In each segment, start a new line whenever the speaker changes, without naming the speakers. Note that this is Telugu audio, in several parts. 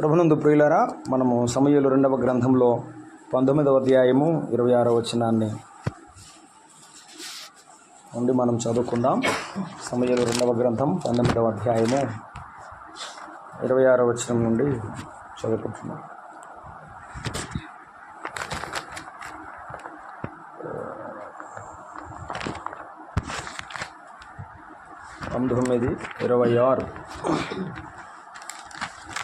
ప్రభునందు ప్రియులారా, మనము సమూయేలు 2వ గ్రంథంలో 19వ అధ్యాయము 26వ వచనాన్ని నుండి మనం చదువుకుందాం. సమూయేలు 2వ గ్రంథం 19వ అధ్యాయము 26వ వచనం నుండి చదువుకుంటున్నాం.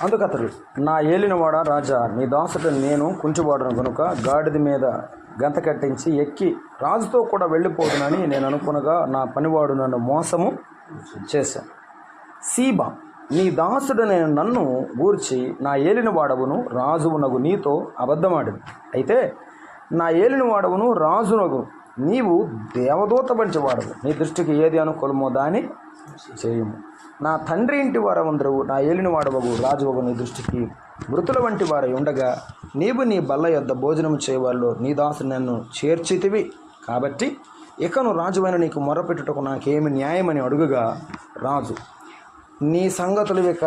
అందుకతడు, నా ఏలినవాడ రాజా, నీ దాసుడు నేను కుంటివాడను గనుక గాడిద మీద గంత కట్టించి ఎక్కి రాజుతో కూడా వెళ్ళిపోదునని నేను అనుకునగా నా పనివాడు నన్ను మోసము చేశాను. సీబా, నీ దాసుడు నేను నన్ను గూర్చి నా ఏలినవాడవును రాజువునగు నీతో అబద్ధమాడింది. అయితే నా ఏలినవాడవును రాజునగు నీవు దేవదూత వంటి వాడవు, నీ దృష్టికి ఏది అనుకూలమో దాని చేయము. నా తండ్రి ఇంటి వారందరూ నా ఏలిన వాడవగు రాజువగు నీ దృష్టికి మృతుల వంటి వారై ఉండగా నీవు నీ బల్ల యొద్ద భోజనం చేయవాళ్ళు నీ దాసు నన్ను చేర్చితివి. కాబట్టి ఇకను రాజువైన నీకు మొరపెట్టుటకు నాకేమి న్యాయమని అడుగుగా రాజు, నీ సంగతులు ఇక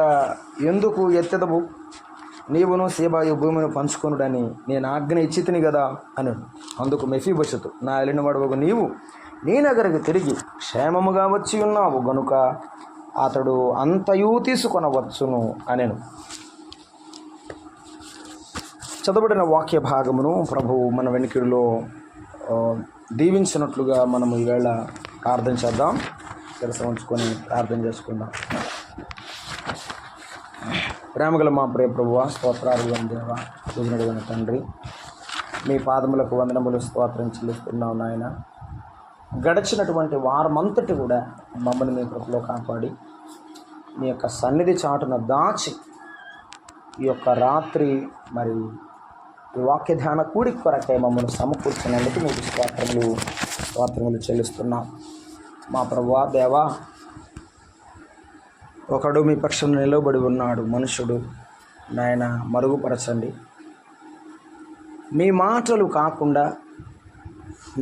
ఎందుకు ఎత్తెదవు, నీవును సీబాయు భూమిని పంచుకొనుడని నేను ఆజ్ఞ ఇచ్చితిని కదా అని. అందుకు మెఫీబోషెతు, నా ఏలిన వాడవగు నీవు నీ నగరికి తిరిగి క్షేమముగా వచ్చి ఉన్నావు గనుక అతడు అంతయూ తీసుకొనవచ్చును అనెను. చదవబడిన వాక్య భాగమును ప్రభువు మన వెనుకడిలో దీవించినట్లుగా మనము ఈవేళ ప్రార్థన చేద్దాం. శిరస్సు ఉంచుకొని ప్రార్థన చేసుకుందాం. ప్రేమగల మా ప్రియ ప్రభువా, స్తోత్రాలు దేవా, పూజనడుగున తండ్రి, మీ పాదములకు వందనములు స్తోత్రం చెల్లిస్తున్నావు నాయన. గడిచినటువంటి వారమంతటి కూడా మమ్మల్ని మీ కృపలో కాపాడి మీ యొక్క సన్నిధి చాటున దాచి ఈ యొక్క రాత్రి మరి ఈ వాక్య ధ్యాన కూడి కొరకై మమ్మల్ని సమకూర్చినందుకు మీకు స్తోత్రములు చెల్లిస్తున్నాం. మా ప్రభువా దేవా, ఒకడు మీ పక్షం నిలబడి ఉన్నాడు, మనుషుడు నాయన మరుగుపరచండి. మీ మాటలు కాకుండా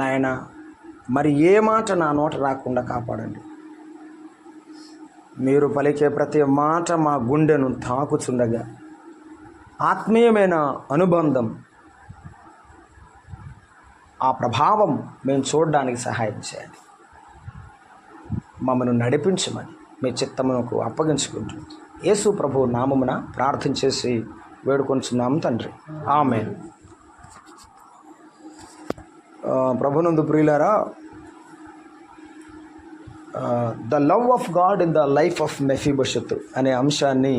నాయన మరి ఏ మాట నా నోట రాకుండా కాపాడండి. మీరు పలికే ప్రతి మాట మా గుండెను తాకుచుండగా ఆత్మీయమైన అనుబంధం, ఆ ప్రభావం మేము చూడడానికి సహాయం చేయండి. మమ్మను నడిపించమని మీ చిత్తమునకు అప్పగించుకుంటూ యేసు ప్రభు నామమున ప్రార్థన చేసి వేడుకొంచున్నాము తండ్రి, ఆమేన్. ప్రభునందు ప్రియులారా, the love of God in the life of Mephibosheth అనే అంశాన్ని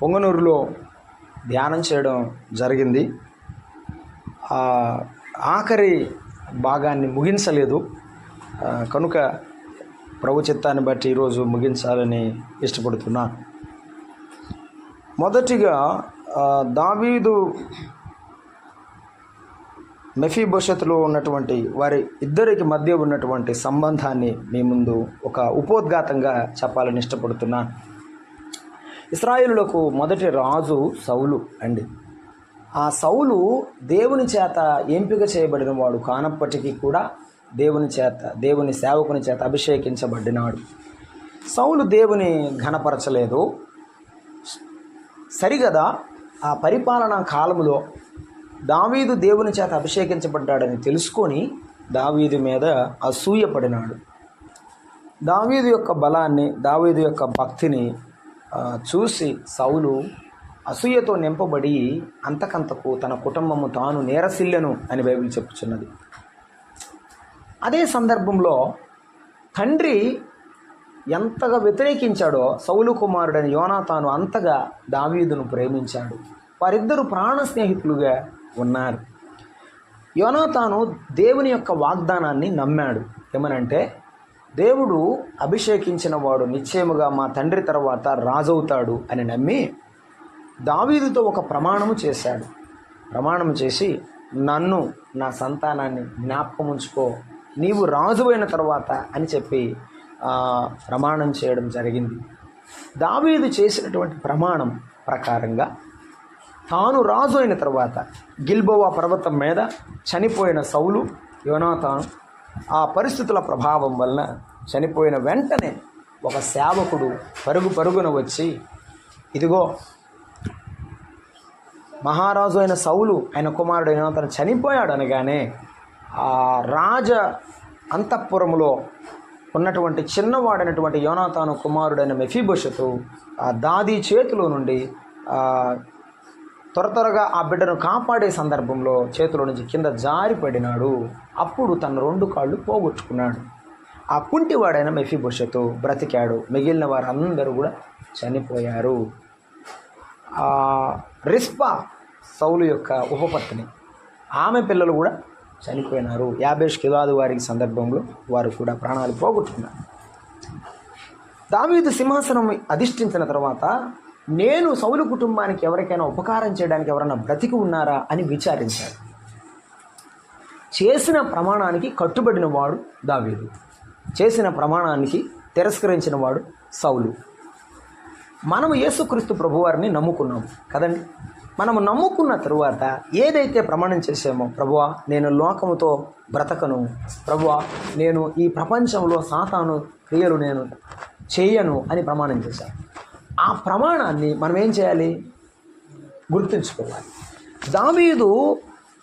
పొంగనూరులో ధ్యానం చేయడం జరిగింది. ఆఖరి భాగాన్ని ముగించలేదు కనుక ప్రభు చిత్తాన్ని బట్టి ఈరోజు ముగించాలని ఇష్టపడుతున్నాను. మొదటిగా దావీదు మెఫీబోషెతులో ఉన్నటువంటి వారి ఇద్దరికి మధ్య ఉన్నటువంటి సంబంధాన్ని మీ ముందు ఒక ఉపోద్ఘాతంగా చెప్పాలని ఇష్టపడుతున్నాను. ఇశ్రాయేలులకు మొదటి రాజు సౌలు అండి. ఆ సౌలు దేవుని చేత ఎంపిక చేయబడిన వాడు కానప్పటికీ కూడా దేవుని సేవకుని చేత అభిషేకించబడినాడు. సౌలు దేవుని ఘనపరచలేదు. సరిగదా ఆ పరిపాలనా కాలములో దావీదు దేవుని చేత అభిషేకించబడ్డాడని తెలుసుకొని దావీదు మీద అసూయపడినాడు. దావీదు యొక్క బలాన్ని, దావీదు యొక్క భక్తిని చూసి సౌలు అసూయతో నింపబడి అంతకంతకు తన కుటుంబము తాను నేరసిల్లెను అని బైబిల్ చెప్పుచున్నది. అదే సందర్భంలో తండ్రి ఎంతగా వ్యతిరేకించాడో సౌలు కుమారుడని యోనాతాను అంతగా దావీదును ప్రేమించాడు. వారిద్దరూ ప్రాణ స్నేహితులుగా ఉన్నారు. యోనాతాను దేవుని యొక్క వాగ్దానాన్ని నమ్మాడు. ఏమనంటే, దేవుడు అభిషేకించిన వాడు నిశ్చయముగా మా తండ్రి తర్వాత రాజవుతాడు అని నమ్మి దావీదుతో ఒక ప్రమాణము చేశాడు. ప్రమాణం చేసి, నన్ను, నా సంతానాన్ని జ్ఞాపకం ఉంచుకో, నీవు రాజువైన తర్వాత అని చెప్పి ప్రమాణం చేయడం జరిగింది. దావీదు చేసినటువంటి ప్రమాణం ప్రకారంగా తాను రాజు అయిన తర్వాత గిల్బోవా పర్వతం మీద చనిపోయిన సౌలు, యోనాతాను ఆ పరిస్థితుల ప్రభావం వలన చనిపోయిన వెంటనే ఒక సేవకుడు పరుగున వచ్చి ఇదిగో మహారాజు అయిన సౌలు ఆయన కుమారుడు అయిన తను చనిపోయాడు అనగానే ఆ రాజ అంతఃపురములో ఉన్నటువంటి చిన్నవాడైనటువంటి యోనాతాను కుమారుడైన మెఫీబోషెతు ఆ దాది చేతిలో నుండి త్వరగా ఆ బిడ్డను కాపాడే సందర్భంలో చేతిలో నుంచి కింద జారిపడినాడు. అప్పుడు తన 2 కాళ్ళు పోగొట్టుకున్నాడు. ఆ కుంటివాడైన మెఫీబోషెతు బ్రతికాడు. మిగిలిన వారందరూ కూడా చనిపోయారు. రిస్పా సౌలు యొక్క ఉపపత్ని, ఆమె పిల్లలు కూడా చనిపోయినారు. యాబేష్ గిలాదు వారికి సందర్భంలో వారు కూడా ప్రాణాలు పోగొట్టుకున్నారు. దావీదు సింహాసనం అధిష్ఠించిన తర్వాత నేను సౌలు కుటుంబానికి ఎవరికైనా ఉపకారం చేయడానికి ఎవరైనా బ్రతికి ఉన్నారా అని విచారించాడు. చేసిన ప్రమాణానికి కట్టుబడిన వాడు దావీదు, చేసిన ప్రమాణానికి తిరస్కరించిన వాడు సౌలు. మనము యేసుక్రీస్తు ప్రభువారిని నమ్ముకున్నాము కదండి. మనము నమ్ముకున్న తరువాత ఏదైతే ప్రమాణం చేసామో, ప్రభువా నేను లోకముతో బ్రతకను, ప్రభువా నేను ఈ ప్రపంచంలో సాతాను క్రియలు నేను చేయను అని ప్రమాణం చేశాను. ఆ ప్రమాణాన్ని మనం ఏం చేయాలి? గుర్తుంచుకోవాలి. దావీదు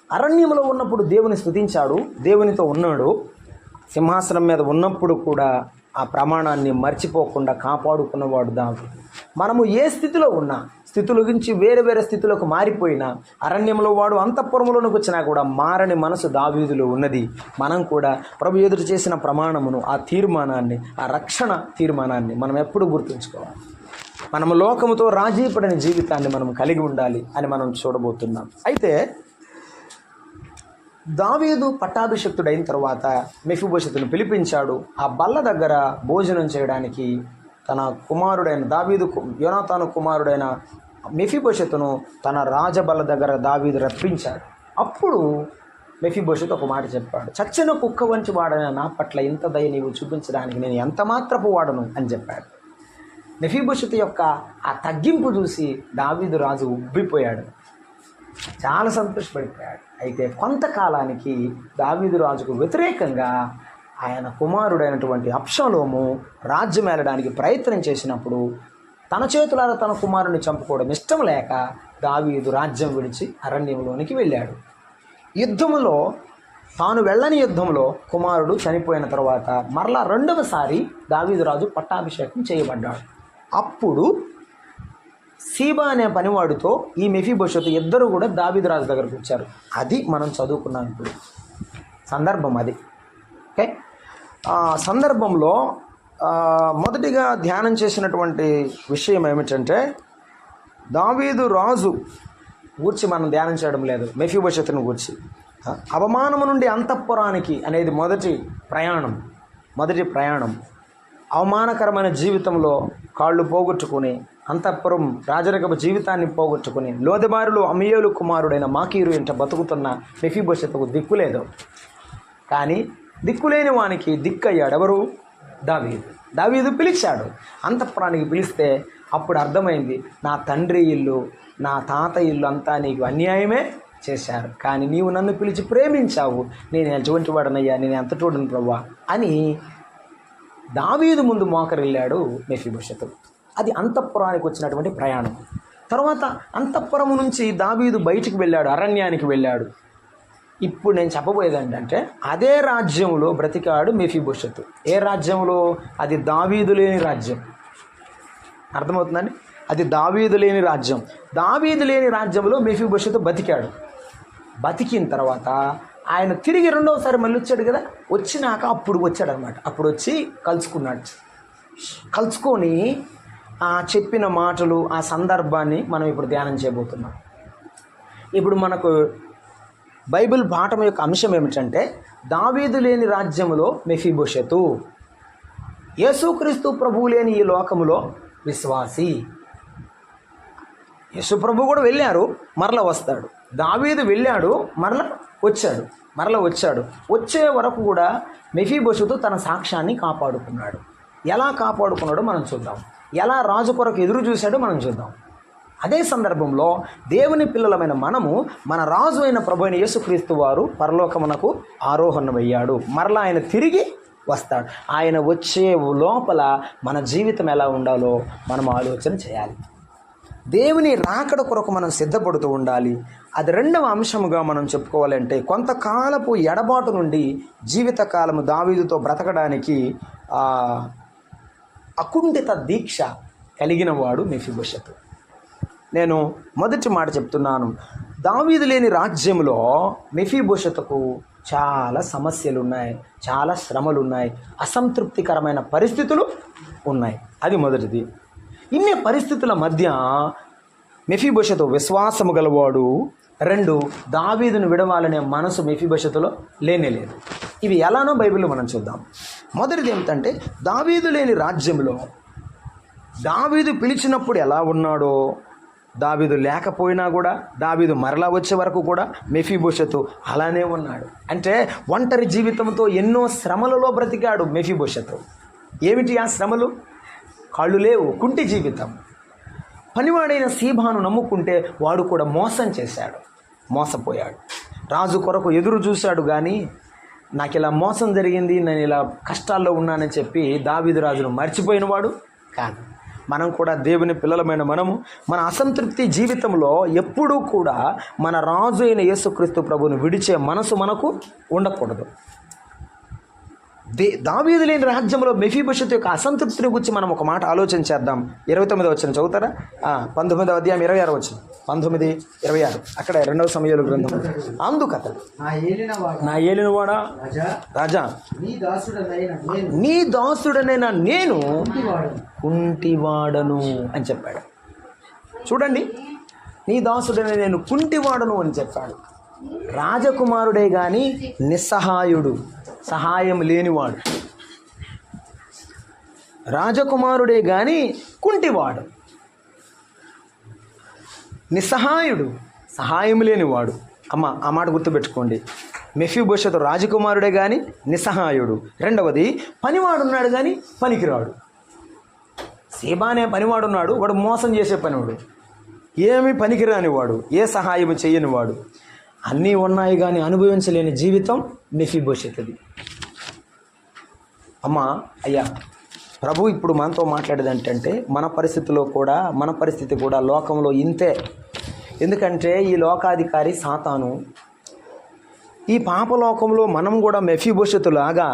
అరణ్యంలో ఉన్నప్పుడు దేవుని స్తుతించాడు, దేవునితో ఉన్నాడు. సింహాసనం మీద ఉన్నప్పుడు కూడా ఆ ప్రమాణాన్ని మర్చిపోకుండా కాపాడుకున్నవాడు దావీదు. మనము ఏ స్థితిలో ఉన్నా, స్థితుల గురించి వేరే వేరే స్థితిలోకి మారిపోయినా, అరణ్యంలో వాడు అంతఃపురంలోనికి వచ్చినా కూడా మారని మనసు దావీదులో ఉన్నది. మనం కూడా ప్రభు ఎదురు చేసిన ప్రమాణమును, ఆ తీర్మానాన్ని, ఆ రక్షణ తీర్మానాన్ని మనం ఎప్పుడు గుర్తుంచుకోవాలి. మనము లోకముతో రాజీ పడిన జీవితాన్ని మనం కలిగి ఉండాలి అని మనం చూడబోతున్నాం. అయితే దావీదు పట్టాభిషిక్తుడైన తర్వాత మెఫీబోషెతును పిలిపించాడు. ఆ బల్ల దగ్గర భోజనం చేయడానికి తన కుమారుడైన యోనాతాను కుమారుడైన మెఫీబోషెతును తన రాజబల్ల దగ్గర దావీదు రప్పించాడు. అప్పుడు మెఫీబోషెతు ఒక మాట చెప్పాడు. చచ్చిన కుక్క వంటి వాడైన నా పట్ల ఇంత దయ నీవు చూపించడానికి నేను ఎంత మాత్రపు వాడను అని చెప్పాడు. మెఫీబోషెతు యొక్క ఆ తగ్గింపు చూసి దావీదు రాజు ఉబ్బిపోయాడు, చాలా సంతోషపడిపోయాడు. అయితే కొంతకాలానికి దావీదు రాజుకు వ్యతిరేకంగా ఆయన కుమారుడైనటువంటి అబ్షాలోము రాజ్యం ఏలడానికి ప్రయత్నం చేసినప్పుడు తన చేతులారా తన కుమారుని చంపుకోవడం ఇష్టం లేక దావీదు రాజ్యం విడిచి అరణ్యంలోనికి వెళ్ళాడు. యుద్ధంలో తాను వెళ్ళని యుద్ధంలో కుమారుడు చనిపోయిన తర్వాత మరలా 2వసారి దావీదు రాజు పట్టాభిషేకం చేయబడ్డాడు. అప్పుడు సీబా అనే పనివాడితో ఈ మెఫీబోషెతు ఇద్దరు కూడా దావీదు రాజు దగ్గరకు వచ్చారు. అది మనం చదువుకున్నాం ఇప్పుడు సందర్భం అది. ఓకే, ఆ సందర్భంలో మొదటిగా ధ్యానం చేసినటువంటి విషయం ఏమిటంటే, దావీదు రాజు గూర్చి మనం ధ్యానం చేయడం లేదు, మెఫీబోషెతును గూర్చి. అవమానము నుండి అంతఃపురానికి అనేది మొదటి ప్రయాణం. అవమానకరమైన జీవితంలో కాళ్ళు పోగొట్టుకుని అంతఃపురం రాజరికపు జీవితాన్ని పోగొట్టుకుని లోదెబారులో అమీయేలు కుమారుడైన మాకీరు ఇంట బతుకుతున్న మెఫీబోషెతుకు దిక్కులేదు. కానీ దిక్కులేని వానికి దిక్కయ్యాడు ఎవరు? దావీదు పిలిచాడు. అంతఃపురానికి పిలిస్తే అప్పుడు అర్థమైంది, నా తండ్రి ఇల్లు, నా తాత ఇల్లు అంతా నీకు అన్యాయమే చేశారు, కానీ నీవు నన్ను పిలిచి ప్రేమించావు, నేను ఎటువంటి వాడనయ్యా, నేను ఎంత చూడను ప్రభువా అని దావీదు ముందు మోకరిల్లాడు మెఫీబోషెతు. అది అంతఃపురానికి వచ్చినటువంటి ప్రయాణం. తర్వాత అంతఃపురం నుంచి దావీదు బయటికి వెళ్ళాడు, అరణ్యానికి వెళ్ళాడు. ఇప్పుడు నేను చెప్పబోయేది ఏంటంటే, అదే రాజ్యంలో బ్రతికాడు మెఫీబోషెతు. ఏ రాజ్యంలో? అది దావీదు లేని రాజ్యం. అర్థమవుతుందండి? అది దావీదు లేని రాజ్యం. దావీదు లేని రాజ్యంలో మెఫీబోషెతు బతికాడు. బతికిన తర్వాత ఆయన తిరిగి 2వసారి మళ్ళీ వచ్చాడు కదా. వచ్చినాక అప్పుడు వచ్చాడనమాట. అప్పుడు వచ్చి కలుసుకొని ఆ చెప్పిన మాటలు, ఆ సందర్భాన్ని మనం ఇప్పుడు ధ్యానం చేయబోతున్నాం. ఇప్పుడు మనకు బైబిల్ పాఠం యొక్క అంశం ఏమిటంటే, దావీదు లేని రాజ్యములో మెఫీబోషెతు, యేసుక్రీస్తు ప్రభువు లేని ఈ లోకములో విశ్వాసి. యేసు ప్రభు కూడా వెళ్ళారు, మరలా వస్తాడు. దావీదు వెళ్ళాడు, మరలా వచ్చాడు. వచ్చే వరకు కూడా మెఫీబోషెతు తన సాక్ష్యాన్ని కాపాడుకున్నాడు. ఎలా కాపాడుకున్నాడో మనం చూద్దాం. ఎలా రాజు కొరకు ఎదురు చూశాడో మనం చూద్దాం. అదే సందర్భంలో దేవుని పిల్లలమైన మనము, మన రాజు అయిన ప్రభు అయిన యేసుక్రీస్తు వారు పరలోకమునకు ఆరోహణమయ్యాడు. మరలా ఆయన తిరిగి వస్తాడు. ఆయన వచ్చే లోపల మన జీవితం ఎలా ఉండాలో మనం ఆలోచన చేయాలి. దేవుని రాకడ కొరకు మనం సిద్ధపడుతూ ఉండాలి. అది రెండవ అంశముగా మనం చెప్పుకోవాలంటే, కొంతకాలపు ఎడబాటు నుండి జీవితకాలము దావీదుతో బ్రతకడానికి అకుంఠిత దీక్ష కలిగిన వాడు మెఫీబోషెతు. నేను మొదటి మాట చెప్తున్నాను, దావీదు లేని రాజ్యంలో మెఫీబోషెతుకు చాలా సమస్యలు ఉన్నాయి, చాలా శ్రమలు ఉన్నాయి, అసంతృప్తికరమైన పరిస్థితులు ఉన్నాయి. అది మొదటిది. ఇన్ని పరిస్థితుల మధ్య మెఫీబోషెతు విశ్వాసము గలవాడు. 2, దావీదును విడవాలనే మనసు మెఫీబోషెతులో లేనేలేదు. ఇవి ఎలానో బైబిల్లో మనం చూద్దాం. మొదటిది ఏమిటంటే, దావీదు లేని రాజ్యంలో దావీదు పిలిచినప్పుడు ఎలా ఉన్నాడో, దావీదు లేకపోయినా కూడా, దావీదు మరలా వచ్చే వరకు కూడా మెఫీబోషెతు అలానే ఉన్నాడు. అంటే ఒంటరి జీవితంతో ఎన్నో శ్రమలలో బ్రతికాడు మెఫీబోషెతు. ఏమిటి ఆ శ్రమలు? కాళ్ళు లేవు, కుంటి జీవితం. పనివాడైన సీబాను నమ్ముకుంటే వాడు కూడా మోసం చేశాడు, మోసపోయాడు. రాజు కొరకు ఎదురు చూశాడు, కానీ నాకు ఇలా మోసం జరిగింది, నేను ఇలా కష్టాల్లో ఉన్నానని చెప్పి దావీదు రాజును మర్చిపోయినవాడు కాదు. మనం కూడా దేవుని పిల్లలమైన మనము మన అసంతృప్తి జీవితంలో ఎప్పుడూ కూడా మన రాజు అయిన యేసుక్రీస్తు ప్రభువును విడిచే మనసు మనకు ఉండకూడదు. దావీదు లేని రాజ్యంలో మెఫీబోషెతు యొక్క అసంతృప్తిని గురించి మనం ఒక మాట ఆలోచన చేద్దాం. 29వ వచనం చదువుతారా? 19వ అధ్యాయం 26వ వచనం, 19:26. అక్కడ 2వ సమూయేలు గ్రంథం. అందుకతడు, నా ఏలినవాడా రాజా, నీ దాసుడనైన నేను కుంటివాడను అని చెప్పాడు. చూడండి, నీ దాసుడనైన నేను కుంటివాడను అని చెప్పాడు. రాజకుమారుడే గాని నిస్సహాయుడు, సహాయం లేనివాడు. రాజకుమారుడే గాని కుంటివాడు, నిస్సహాయుడు, సహాయం లేనివాడు. ఆ మాట గుర్తుపెట్టుకోండి. మెఫీబోషెతు రాజకుమారుడే కానీ నిస్సహాయుడు. 2వది, పనివాడున్నాడు కానీ పనికిరాడు. సీబానే పనివాడున్నాడు, వాడు మోసం చేసే పనివాడు, ఏమీ పనికిరానివాడు, ఏ సహాయం చేయనివాడు. అన్నీ ఉన్నాయి కానీ అనుభవించలేని జీవితం మెఫీబోషెతుది. అయ్యా, ప్రభు ఇప్పుడు మనతో మాట్లాడేది ఏంటంటే, మన పరిస్థితి కూడా లోకంలో ఇంతే. ఎందుకంటే ఈ లోకాధికారి సాతాను. ఈ పాపలోకంలో మనం కూడా మెఫీబోషెతులాగా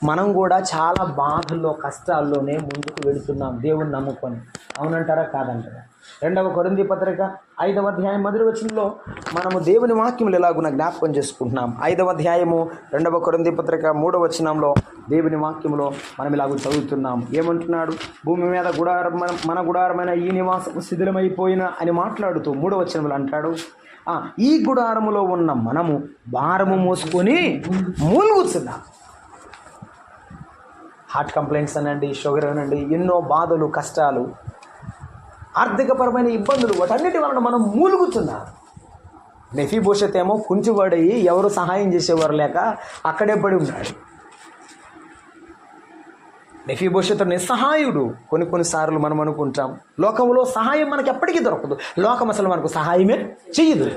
మనం కూడా చాలా బాధల్లో, కష్టాల్లోనే ముందుకు వెళుతున్నాం దేవుని నమ్ముకొని. అవునంటారా కాదంటారా? 2వ కొరింథీ పత్రిక 5వ అధ్యాయం 1వ వచనంలో మనము దేవుని వాక్యములు ఎలాగున జ్ఞాపకం చేసుకుంటున్నాం. 5వ అధ్యాయము 2వ కొరింథీ పత్రిక 3వ వచనంలో దేవుని వాక్యంలో మనం ఇలాగ చదువుతున్నాం. ఏమంటున్నాడు? భూమి మీద మన గుడారమైన ఈ నివాసము శిథిలమైపోయిన అని మాట్లాడుతూ 3వ వచనంలో అంటాడు, ఈ గుడారములో ఉన్న మనము భారము మోసుకొని మూలుగుతున్నాం. హార్ట్ కంప్లైంట్స్ అనండి, షుగర్ అనండి, ఎన్నో బాధలు, కష్టాలు, ఆర్థికపరమైన ఇబ్బందులు, వాటన్నిటి వలన మనం మూలుగుతున్నాం. మెఫీబోషెతు ఏమో కుంచివాడయి ఎవరు సహాయం చేసేవారు లేక అక్కడే పడి ఉన్నాడు. మెఫీబోషెతు నిస్సహాయుడు. కొన్నిసార్లు మనం అనుకుంటాం లోకంలో సహాయం మనకి ఎప్పటికీ దొరకదు, లోకం అసలు మనకు సహాయమే చెయ్యదు.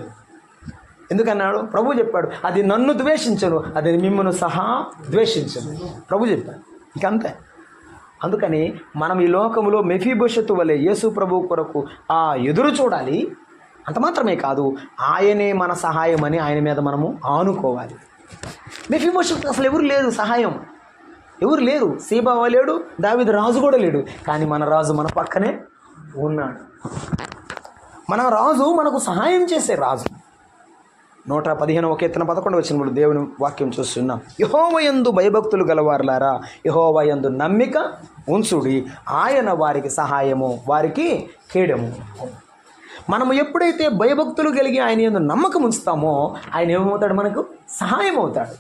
ఎందుకన్నాడు? ప్రభు చెప్పాడు, అది నన్ను ద్వేషించను, అది మిమ్మల్ని సహా ద్వేషించను. ప్రభు చెప్పాడు. ఇంకంతే. అందుకని మనం ఈ లోకంలో మెఫీబోషెతు వలె యేసు ప్రభు కొరకు ఎదురు చూడాలి. అంత మాత్రమే కాదు, ఆయనే మన సహాయం అని ఆయన మీద మనము ఆనుకోవాలి. మెఫీబోషెతు అసలు ఎవరు లేరు, సహాయం ఎవరు లేరు. సీబా లేడు, దావీదు రాజు కూడా లేడు. కానీ మన రాజు మన పక్కనే ఉన్నాడు. మన రాజు మనకు సహాయం చేసే రాజు. 115వ కీర్తన 11వ వచనంలో దేవుని వాక్యం చూస్తున్నాం. యెహోవాయందు భయభక్తులు గలవారులారా, యెహోవాయందు నమ్మిక ఉంచుడి, ఆయన వారికి సహాయము, వారికి కేడము. మనము ఎప్పుడైతే భయభక్తులు కలిగి ఆయన యందు నమ్మకం ఉంచుతామో ఆయన ఏమవుతాడు? మనకు సహాయం అవుతాడు.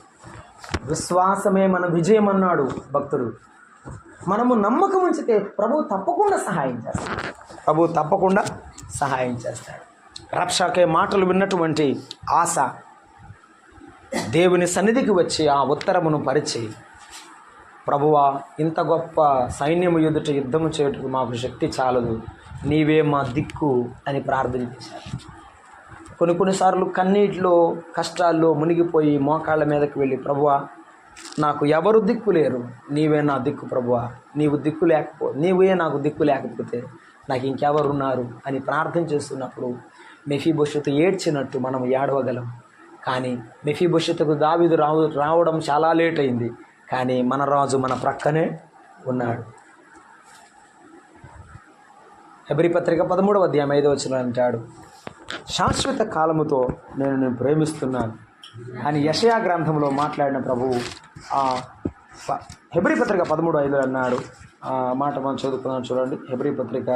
విశ్వాసమే మన విజయం అన్నాడు భక్తుడు. మనము నమ్మకం ఉంచితే ప్రభు తప్పకుండా సహాయం చేస్తాడు. రబ్షాకే మాటలు విన్నటువంటి ఆశ దేవుని సన్నిధికి వచ్చి ఆ ఉత్తరమును పరిచి, ప్రభువా, ఇంత గొప్ప సైన్యము ఎదుట యుద్ధము చేయటకు మాకు శక్తి చాలదు, నీవే మా దిక్కు అని ప్రార్థన చేశారు. కొన్నిసార్లు కన్నీటిలో, కష్టాల్లో మునిగిపోయి మోకాళ్ళ మీదకి వెళ్ళి, ప్రభువా, నాకు ఎవరు దిక్కు లేరు, నీవే నా దిక్కు ప్రభువా, నీవే నాకు దిక్కు లేకపోతే నాకు ఇంకెవరున్నారు అని ప్రార్థన చేస్తున్నప్పుడు మెఫీబోషెతు ఏడ్చినట్టు మనం ఏడవగలం. కానీ మెఫీబోషెతుకు దావీదు రావడం చాలా లేట్ అయింది. కానీ మన రాజు మన ప్రక్కనే ఉన్నాడు. హెబ్రీ పత్రిక 13వ అధ్యాయం 5వ వచనం అంటాడు, శాశ్వత కాలముతో నేను ప్రేమిస్తున్నాను అని యెషయా గ్రంథంలో మాట్లాడిన ప్రభువు హెబ్రీ పత్రిక 13:5 అన్నాడు. ఆ మాట మనం చదువుకున్నాం చూడండి. హెబ్రీ పత్రిక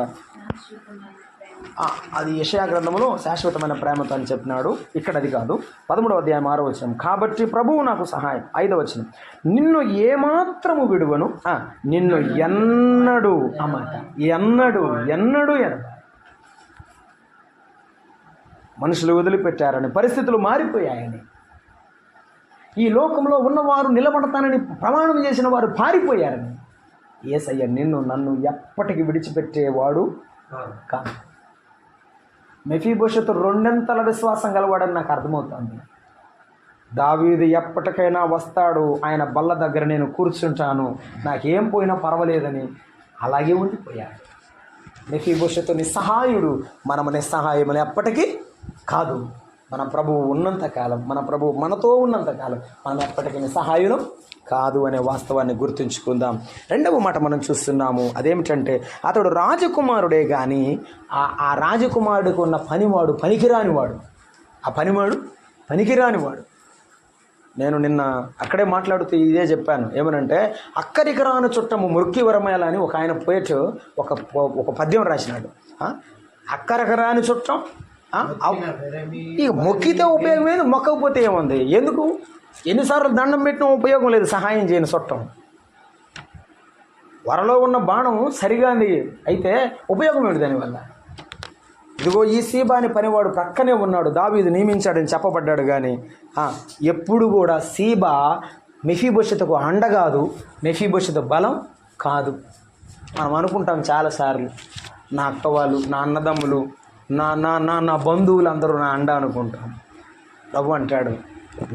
అది యెషయా గ్రంథంలో శాశ్వతమైన ప్రేమతో అని చెప్పినాడు. ఇక్కడ అది కాదు. 13వ అధ్యాయం 6వ వచనం, కాబట్టి ప్రభువు నాకు సహాయం. 5వ వచనం, నిన్ను ఏమాత్రము విడువను, నిన్ను ఎన్నడు అన్నమాట, ఎన్నడు మనుషులు వదిలిపెట్టారని, పరిస్థితులు మారిపోయాయని, ఈ లోకంలో ఉన్నవారు నిలబడతానని ప్రమాణం చేసిన వారు పారిపోయారని, యేసయ్య నిన్ను నన్ను ఎప్పటికీ విడిచిపెట్టేవాడు కాదు. మెఫీబోషెతు 2 విశ్వాసం గలవాడని నాకు అర్థమవుతుంది. దావీదు ఎప్పటికైనా వస్తాడు, ఆయన బల్ల దగ్గర నేను కూర్చుంటాను, నాకేం పోయినా పర్వాలేదని అలాగే ఉండిపోయాడు. మెఫీబోషెతు నిస్సహాయుడు. మనము నిస్సహాయమని ఎప్పటికీ కాదు. మన ప్రభువు ఉన్నంతకాలం, మన ప్రభువు మనతో ఉన్నంతకాలం మనం ఎప్పటికీ నిస్సహాయులం కాదు అనే వాస్తవాన్ని గుర్తుంచుకుందాం. రెండవ మాట మనం చూస్తున్నాము, అదేమిటంటే అతడు రాజకుమారుడే కానీ ఆ రాజకుమారుడికి ఉన్న పనివాడు పనికిరానివాడు. ఆ పనికిరానివాడు. నేను నిన్న అక్కడే మాట్లాడుతూ ఇదే చెప్పాను. ఏమనంటే, అక్కడికి రాని చుట్టము మురికి వరమేల అని ఒక ఆయన పోయేట్ ఒక పద్యం రాసినాడు. అక్కడికి రాని చుట్టం ఇక మొక్కితే ఉపయోగం లేదు, మొక్కకపోతే ఏముంది, ఎందుకు ఎన్నిసార్లు దండం పెట్టినా ఉపయోగం లేదు, సహాయం చేయని చుట్టం. వరలో ఉన్న బాణం సరిగా అయితే ఉపయోగం ఏంటి దానివల్ల? ఇదిగో ఈ సీబా అని పనివాడు ప్రక్కనే ఉన్నాడు, దావీదు నియమించాడని చెప్పబడ్డాడు. కానీ ఎప్పుడు కూడా సీబా మెఫీబోషెతుకు అండ కాదు, మెఫీబోషెతు బలం కాదు. మనం అనుకుంటాం చాలాసార్లు, నా అక్క వాళ్ళు, నా అన్నదమ్ములు, నా బంధువులు అందరూ నా అండ అనుకుంటాం. ప్రభు అంటాడు,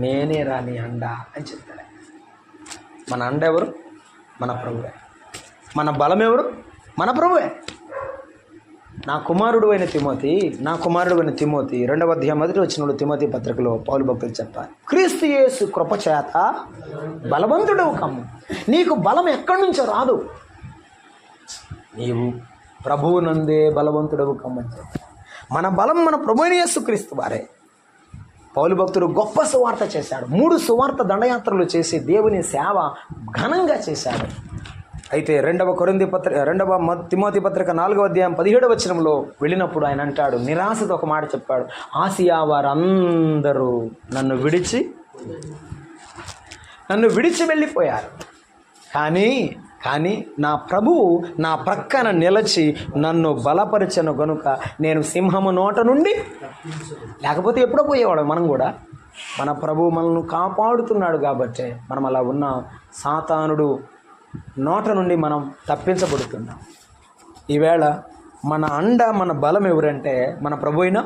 నేనే రాని అండ అని చెప్తాడు. మన అండ ఎవరు? మన ప్రభువే. మన బలం ఎవరు? మన ప్రభువే. నా కుమారుడు అయిన తిమోతి 2వ అధ్యాయం 1వ వచనంలో తిమోతి పత్రికలో పౌలు భక్తులు చెప్పారు, క్రీస్తు యేసు కృపచేత బలవంతుడవు కమ్ము. నీకు బలం ఎక్కడి నుంచో రాదు, నీవు ప్రభువునందే బలవంతుడవు కమ్మని. మన బలం మన ప్రభువైన యేసుక్రీస్తు వారే. పౌలు భక్తుడు గొప్ప సువార్త చేశాడు. 3 సువార్త దండయాత్రలు చేసి దేవుని సేవ ఘనంగా చేశాడు. అయితే 2వ తిమోతి పత్రిక 4వ అధ్యాయం 17వ వచనంలో వెళ్ళినప్పుడు ఆయన అంటాడు, నిరాశతో ఒక మాట చెప్పాడు, ఆసియా వారందరూ నన్ను విడిచి వెళ్ళిపోయారు, కానీ నా ప్రభువు నా ప్రక్కన నిలిచి నన్ను బలపరిచెను గనుక నేను సింహము నోట నుండి, లేకపోతే ఎప్పుడో పోయేవాడు మనం కూడా. మన ప్రభువు మనల్ని కాపాడుతున్నాడు కాబట్టి మనం అలా ఉన్న సాతానుడు నోట నుండి మనం తప్పించబడుతున్నాం. ఈవేళ మన అండ, మన బలం ఎవరంటే మన ప్రభు అయిన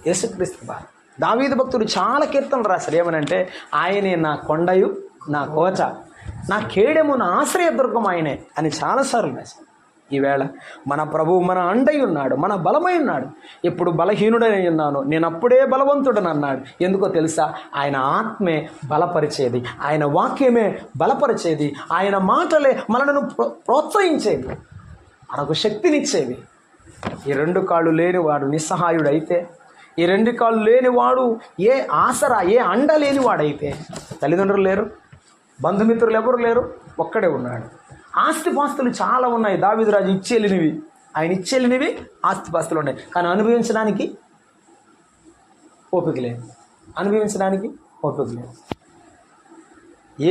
యేసుక్రీస్తు వారు. దావీదు భక్తుడు చాలా కీర్తనలు రాశారు. ఏమనంటే, ఆయనే నా కొండయు నా కోట, నా కేడెము నా ఆశ్రయదుర్గం ఆయనే అని చాలాసార్లు రాశారు. ఈవేళ మన ప్రభువు మన అండై ఉన్నాడు, మన బలమై ఉన్నాడు. ఎప్పుడు బలహీనుడై ఉన్నాను, నేను అప్పుడే బలవంతుడని అన్నాడు. ఎందుకో తెలుసా? ఆయన ఆత్మే బలపరిచేది, ఆయన వాక్యమే బలపరిచేది, ఆయన మాటలే మనలను ప్రోత్సహించేది, మనకు శక్తినిచ్చేవి. ఈ 2 కాళ్ళు లేనివాడు నిస్సహాయుడైతే, ఈ 2 కాళ్ళు లేనివాడు ఏ ఆసరా, ఏ అండ లేనివాడైతే, తల్లిదండ్రులు లేరు, బంధుమిత్రులు ఎవరు లేరు, ఒక్కడే ఉన్నాడు. ఆస్తిపాస్తులు చాలా ఉన్నాయి. దావీదురాజు ఇచ్చేళ్ళినవి, ఆయన ఇచ్చేళ్ళినవి ఆస్తిపాస్తులు ఉన్నాయి. కానీ అనుభవించడానికి ఓపిక లేదు.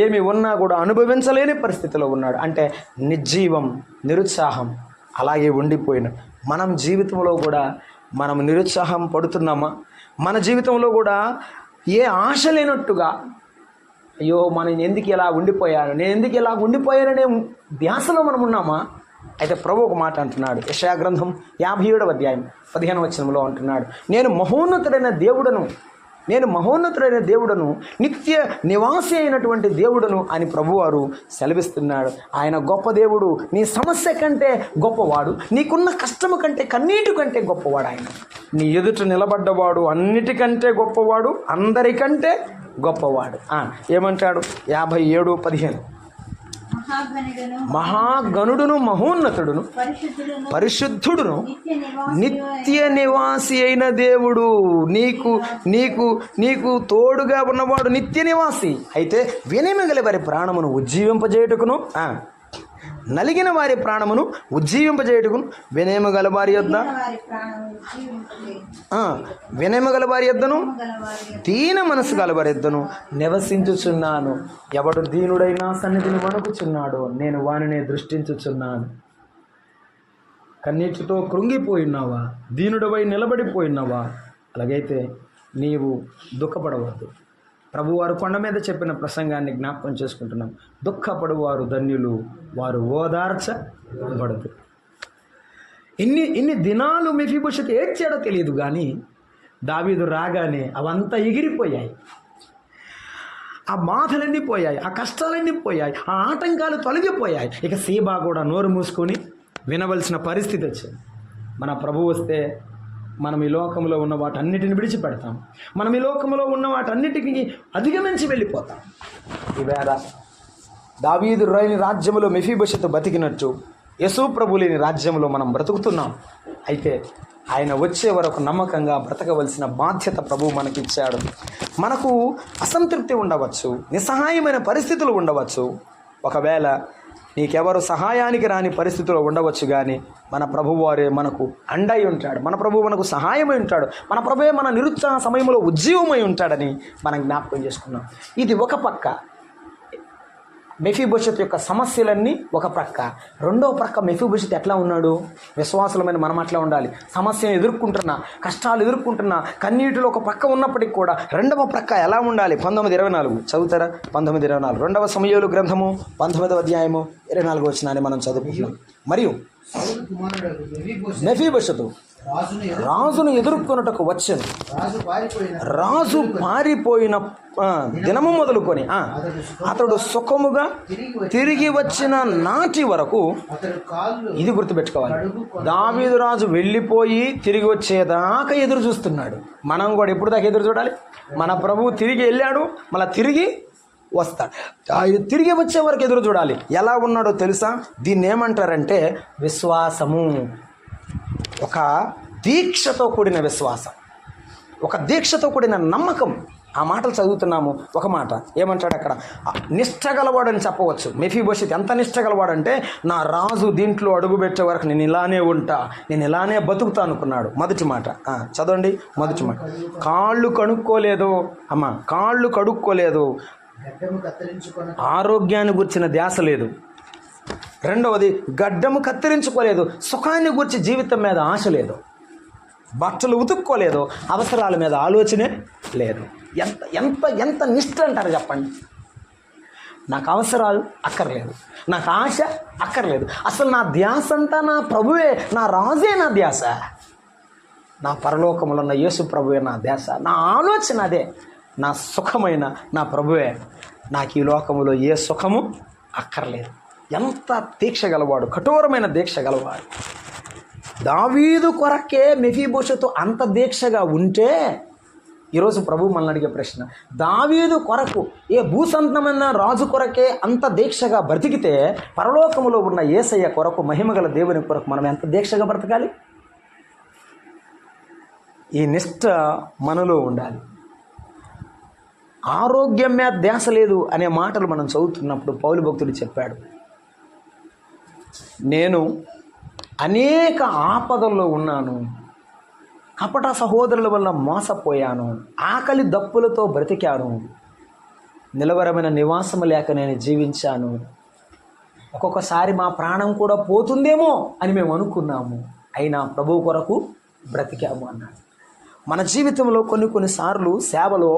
ఏమి ఉన్నా కూడా అనుభవించలేని పరిస్థితిలో ఉన్నాడు. అంటే నిర్జీవం, నిరుత్సాహం అలాగే ఉండిపోయిన మనం జీవితంలో కూడా మనం నిరుత్సాహం పడుతున్నామా? మన జీవితంలో కూడా ఏ ఆశ లేనట్టుగా, అయ్యో మనం ఎందుకు ఇలా ఉండిపోయాను, నేను ఎందుకు ఇలా ఉండిపోయాననే ధ్యాసలో మనం ఉన్నామా? అయితే ప్రభు ఒక మాట అంటున్నాడు. యెషయా గ్రంథం 57వ అధ్యాయం 15వ వచనంలో అంటున్నాడు, నేను మహోన్నతుడైన దేవుడను, నేను మహోన్నతుడైన దేవుడను, నిత్య నివాసి అయినటువంటి దేవుడను అని ప్రభువారు సెలవిస్తున్నాడు. ఆయన గొప్ప దేవుడు. నీ సమస్య కంటే గొప్పవాడు, నీకున్న కష్టము కంటే కన్నీటి కంటే గొప్పవాడు. ఆయన నీ ఎదుట నిలబడ్డవాడు అన్నిటికంటే గొప్పవాడు, అందరికంటే గొప్పవాడు. ఏమంటాడు? 57:15 మహాగణుడును మహోన్నతుడును పరిశుద్ధుడును నిత్య నివాసి అయిన దేవుడు, నీకు నీకు నీకు తోడుగా ఉన్నవాడు నిత్య నివాసి. అయితే వినయమగల వారి ప్రాణమును ఉజ్జీవింపజేయుటకును, నలిగిన వారి ప్రాణమును ఉజ్జీవింపజేయుటకును వినయమగల వారి యొద్ద వినయమగల వారి యొద్దను దీన మనసు గల వారి యొద్దను నివసించుచున్నాను. ఎవడు దీనుడైనా సన్నిధిని వణుకుచున్నాడో నేను వానిని దృష్టించుచున్నాను. కన్నీటితో కృంగిపోయినావా? దీనుడవై నిలబడిపోయినావా? అలాగైతే నీవు దుఃఖపడవద్దు. ప్రభువారు కొండ మీద చెప్పిన ప్రసంగాన్ని జ్ఞాపకం చేసుకుంటున్నాం. దుఃఖపడువారు ధన్యులు, వారు ఓదార్చబడదు. ఇన్ని దినాలు మెఫీబోషెతు ఏడ్చాడో తెలియదు, కానీ దావీదు రాగానే అవంతా ఎగిరిపోయాయి. ఆ బాధలన్నీ పోయాయి, ఆ కష్టాలన్నీ పోయాయి, ఆ ఆటంకాలు తొలగిపోయాయి. ఇక సీబా కూడా నోరు మూసుకొని వినవలసిన పరిస్థితి వచ్చింది. మన ప్రభు వస్తే మనం ఈ లోకంలో ఉన్న వాటన్నిటిని విడిచిపెడతాం. మనం ఈ లోకంలో ఉన్న వాటన్నిటికీ అధిగమించి వెళ్ళిపోతాం. ఈవేళ దావీదు రాని రాజ్యంలో మెఫీబోషెతు బతికినట్టు యేసు ప్రభు లేని రాజ్యంలో మనం బ్రతుకుతున్నాం. అయితే ఆయన వచ్చే వరకు నమ్మకంగా బ్రతకవలసిన బాధ్యత ప్రభువు మనకిచ్చాడు. మనకు అసంతృప్తి ఉండవచ్చు, నిస్సహాయమైన పరిస్థితులు ఉండవచ్చు. ఒకవేళ నీకెవరు సహాయానికి రాని పరిస్థితిలో ఉండవచ్చు, కానీ మన ప్రభువారే మనకు అండై ఉంటాడు. మన ప్రభువు మనకు సహాయమై ఉంటాడు. మన ప్రభువే మన నిరుత్సాహ సమయంలో ఉజ్జీవమై ఉంటాడని మనం జ్ఞాపకం చేసుకున్నాం. ఇది ఒక పక్క మెఫీబోషెతు యొక్క సమస్యలన్నీ ఒక ప్రక్క. రెండో ప్రక్క మెఫీబోషెతు ఎట్లా ఉన్నాడు? విశ్వాసులమైన మనం అట్లా ఉండాలి. సమస్యను ఎదుర్కొంటున్నా, కష్టాలు ఎదుర్కొంటున్నా, కన్నీటిలో ఒక ప్రక్క ఉన్నప్పటికీ కూడా రెండవ ప్రక్క ఎలా ఉండాలి? 19:24 చదువుతారా? 19:24 రెండవ సమూయేలు గ్రంథము 19వ అధ్యాయము 24వ వచనాన్ని మనం చదువుకుంటున్నాం. మరియు మెఫీబోషెతు రాజును ఎదుర్కొనుటకు వచ్చెను. రాజు పారిపోయిన దినము మొదలుకొని అతడు సుఖముగా తిరిగి వచ్చిన నాటి వరకు, ఇది గుర్తుపెట్టుకోవాలి, దావీదు రాజు వెళ్ళిపోయి తిరిగి వచ్చేదాకా ఎదురు చూస్తున్నాడు. మనం కూడా ఎప్పుడు దాకా ఎదురు చూడాలి? మన ప్రభువు తిరిగి వెళ్ళాడు, మళ్ళీ తిరిగి వస్తాడు. ఆయన తిరిగి వచ్చే వరకు ఎదురు చూడాలి. ఎలా ఉన్నాడో తెలుసా? దీన్ని ఏమంటారంటే విశ్వాసము. ఒక దీక్షతో కూడిన విశ్వాసం, ఒక దీక్షతో కూడిన నమ్మకం. ఆ మాటలు చదువుతున్నాము. ఒక మాట ఏమంటాడు అక్కడ? నిష్ఠగలవాడు అని చెప్పవచ్చు. మెఫీబోషెతు ఎంత నిష్ఠగలవాడంటే, నా రాజు దీంట్లో అడుగుపెట్టే వరకు నేను ఇలానే ఉంటా, నేను ఇలానే బతుకుతా అనుకున్నాడు. మొదటి మాట చదవండి. మొదటి మాట, కాళ్ళు కడుక్కోలేదు అమ్మ, కాళ్ళు కడుక్కోలేదు, ఆరోగ్యాన్ని గురించిన ధ్యాస లేదు. రెండవది, గడ్డము కత్తిరించుకోలేదు, సుఖాన్ని గురించి జీవితం మీద ఆశ లేదు, బట్టలు ఉతుక్కోలేదు, అవసరాల మీద ఆలోచనే లేదు. ఎంత ఎంత ఎంత నిష్ఠ అంటారు చెప్పండి? నాకు అవసరాలు అక్కర్లేదు, నాకు ఆశ అక్కర్లేదు, అసలు నా ధ్యాస అంతా నా ప్రభువే, నా రాజే నా ధ్యాస, నా పరలోకములో ఉన్న యేసు ప్రభువే నా ధ్యాస, నా ఆలోచన అదే, నా సుఖమైన నా ప్రభువే, నాకు ఈ లోకములో ఏ సుఖము అక్కర్లేదు. ఎంత దీక్ష గలవాడు, కఠోరమైన దీక్ష గలవాడు. దావీదు కొరకే మెఫీబోషెతు అంత దీక్షగా ఉంటే, ఈరోజు ప్రభు మనల్ని అడిగే ప్రశ్న, దావీదు కొరకు ఏ భూసంతమైన రాజు కొరకే అంత దీక్షగా బ్రతికితే, పరలోకములో ఉన్న యేసయ్య కొరకు, మహిమగల దేవుని కొరకు మనం ఎంత దీక్షగా బ్రతకాలి? ఈ నిష్ఠ మనలో ఉండాలి. ఆరోగ్యం మీద ధ్యాస లేదు అనే మాటలు మనం చదువుతున్నప్పుడు పౌలు భక్తుడు చెప్పాడు, నేను అనేక ఆపదల్లో ఉన్నాను, కపట సహోదరుల వల్ల మోసపోయాను, ఆకలి దప్పులతో బ్రతికాను, నిలవరమైన నివాసము లేక నేను జీవించాను, ఒక్కొక్కసారి మా ప్రాణం కూడా పోతుందేమో అని మేము అనుకున్నాము, అయినా ప్రభువు కొరకు బ్రతికాము అన్నాడు. మన జీవితంలో కొన్నిసార్లు సేవలో